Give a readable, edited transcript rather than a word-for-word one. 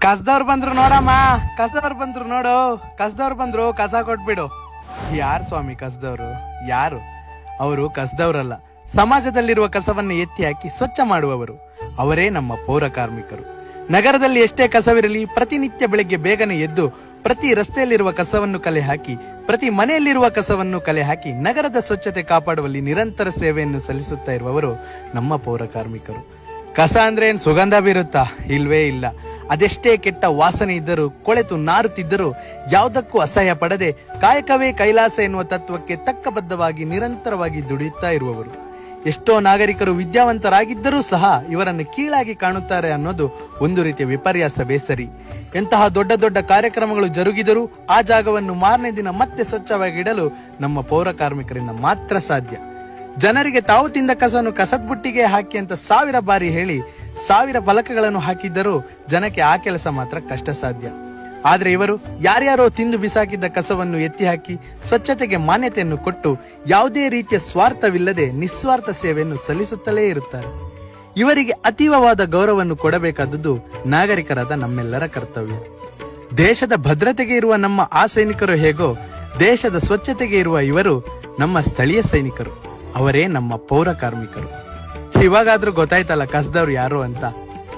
ಕಸದವ್ರು ಬಂದ್ರು ನೋಡಮ್ಮ, ಕಸದವ್ರು ಬಂದ್ರು ನೋಡು, ಕಸದವ್ರು ಬಂದ್ರು, ಕಸ ಕೊಟ್ಬಿಡು. ಯಾರು ಸ್ವಾಮಿ ಕಸದವ್ರು? ಯಾರು ಅವರು? ಕಸದವ್ರಲ್ಲ, ಸಮಾಜದಲ್ಲಿರುವ ಕಸವನ್ನು ಎತ್ತಿ ಹಾಕಿ ಸ್ವಚ್ಛ ಮಾಡುವವರು. ಅವರೇ ನಮ್ಮ ಪೌರ ಕಾರ್ಮಿಕರು. ನಗರದಲ್ಲಿ ಎಷ್ಟೇ ಕಸವಿರಲಿ, ಪ್ರತಿನಿತ್ಯ ಬೆಳಗ್ಗೆ ಬೇಗನೆ ಎದ್ದು ಪ್ರತಿ ರಸ್ತೆಯಲ್ಲಿರುವ ಕಸವನ್ನು ಕಲೆ ಹಾಕಿ, ಪ್ರತಿ ಮನೆಯಲ್ಲಿರುವ ಕಸವನ್ನು ಕಲೆ ಹಾಕಿ ನಗರದ ಸ್ವಚ್ಛತೆ ಕಾಪಾಡುವಲ್ಲಿ ನಿರಂತರ ಸೇವೆಯನ್ನು ಸಲ್ಲಿಸುತ್ತಾ ಇರುವವರು ನಮ್ಮ ಪೌರ ಕಾರ್ಮಿಕರು. ಕಸ ಅಂದ್ರೆ ಏನ್ ಸುಗಂಧ ಬೀರುತ್ತಾ? ಇಲ್ವೇ ಇಲ್ಲ. ಅದೆಷ್ಟೇ ಕೆಟ್ಟ ವಾಸನೆ ಇದ್ದರೂ, ಕೊಳೆತು ನಾರುತ್ತಿದ್ದರೂ ಯಾವುದಕ್ಕೂ ಅಸಹ್ಯ ಪಡದೆ ಕಾಯಕವೇ ಕೈಲಾಸ ಎನ್ನುವ ತತ್ವಕ್ಕೆ ತಕ್ಕಬದ್ಧವಾಗಿ ನಿರಂತರವಾಗಿ ದುಡಿಯುತ್ತಾ ಇರುವವರು. ಎಷ್ಟೋ ನಾಗರಿಕರು ವಿದ್ಯಾವಂತರಾಗಿದ್ದರೂ ಸಹ ಇವರನ್ನು ಕೀಳಾಗಿ ಕಾಣುತ್ತಾರೆ ಅನ್ನೋದು ಒಂದು ರೀತಿಯ ವಿಪರ್ಯಾಸ, ಬೇಸರಿ. ಎಂತಹ ದೊಡ್ಡ ದೊಡ್ಡ ಕಾರ್ಯಕ್ರಮಗಳು ಜರುಗಿದರೂ ಆ ಜಾಗವನ್ನು ಮಾರನೇ ದಿನ ಮತ್ತೆ ಸ್ವಚ್ಛವಾಗಿಡಲು ನಮ್ಮ ಪೌರ ಕಾರ್ಮಿಕರಿಂದ ಮಾತ್ರ ಸಾಧ್ಯ. ಜನರಿಗೆ ತಾವು ತಿಂದ ಕಸವನ್ನು ಕಸದ ಬುಟ್ಟಿಗೆ ಹಾಕಿ ಅಂತ 1000 ಬಾರಿ ಹೇಳಿ 1000 ಫಲಕಗಳನ್ನು ಹಾಕಿದ್ದರೂ ಜನಕ್ಕೆ ಆ ಕೆಲಸ ಮಾತ್ರ ಕಷ್ಟ ಸಾಧ್ಯ. ಆದ್ರೆ ಇವರು ಯಾರ್ಯಾರೋ ತಿಂದು ಬಿಸಾಕಿದ್ದ ಕಸವನ್ನು ಎತ್ತಿ ಹಾಕಿ ಸ್ವಚ್ಛತೆಗೆ ಮಾನ್ಯತೆಯನ್ನು ಕೊಟ್ಟು ಯಾವುದೇ ರೀತಿಯ ಸ್ವಾರ್ಥವಿಲ್ಲದೆ ನಿಸ್ವಾರ್ಥ ಸೇವೆಯನ್ನು ಸಲ್ಲಿಸುತ್ತಲೇ ಇರುತ್ತಾರೆ. ಇವರಿಗೆ ಅತೀವವಾದ ಗೌರವವನ್ನು ಕೊಡಬೇಕಾದದ್ದು ನಾಗರಿಕರಾದ ನಮ್ಮೆಲ್ಲರ ಕರ್ತವ್ಯ. ದೇಶದ ಭದ್ರತೆಗೆ ಇರುವ ನಮ್ಮ ಆ ಸೈನಿಕರು ಹೇಗೋ, ದೇಶದ ಸ್ವಚ್ಛತೆಗೆ ಇರುವ ಇವರು ನಮ್ಮ ಸ್ಥಳೀಯ ಸೈನಿಕರು. ಅವರೇ ನಮ್ಮ ಪೌರ ಕಾರ್ಮಿಕರು. ಇವಾಗಾದ್ರೂ ಗೊತ್ತಾಯ್ತಲ್ಲ ಕಸದವ್ರು ಯಾರು ಅಂತ.